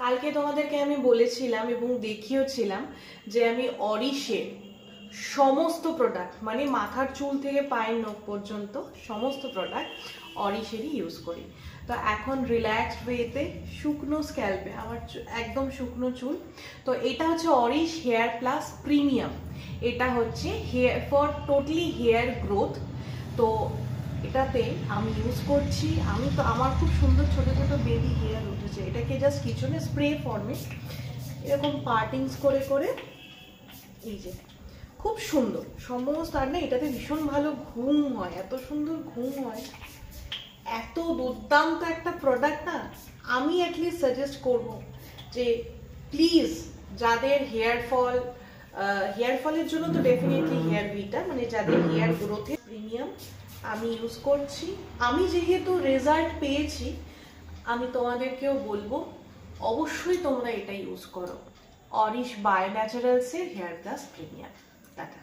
কালকে তোমাদেরকে আমি বলেছিলাম এবং দেখিয়েছিলাম যে আমি অরিশের সমস্ত প্রোডাক্ট মানে মাথার চুল থেকে পায়ের নখ পর্যন্ত সমস্ত প্রোডাক্ট অরিশেরই ইউজ করি। তো এখন রিল্যাক্সড ওয়েতে শুকনো স্ক্যাল্পে আমার একদম শুকনো চুল। তো এটা হচ্ছে অরিশ হেয়ার প্লাস প্রিমিয়াম। এটা হচ্ছে hair for totally hair growth. তো এটাতে আমি ইউজ করছি, আমার খুব সুন্দর ছোট ছোট বেবি হেয়ার উঠেছে। এটাকে জাস্ট কিচেনে স্প্রে ফর্মে এরকম পার্টিংস করে করে এই যে খুব সুন্দর সমস্ত। আর না এটাতে ভীষণ ভালো ঘুম হয়, এত সুন্দর ঘুম হয়, এত দুর্দান্ত একটা প্রোডাক্ট না। আমি অ্যাটলিস্ট সাজেস্ট করব যে প্লিজ যাদের হেয়ার ফলের জন্য তো ডেফিনেটলি হেয়ার ভিটা মানে যাদের হেয়ার গ্রোথে প্রিমিয়াম আমি ইউজ করছি। আমি যেহেতু রেজাল্ট পেয়েছি আমি তোমাদেরকেও বলবো অবশ্যই তোমরা এটা ইউজ করো, অরিশ বায়ো ন্যাচারালসের হেয়ার প্লাস প্রিমিয়াম। টাটা।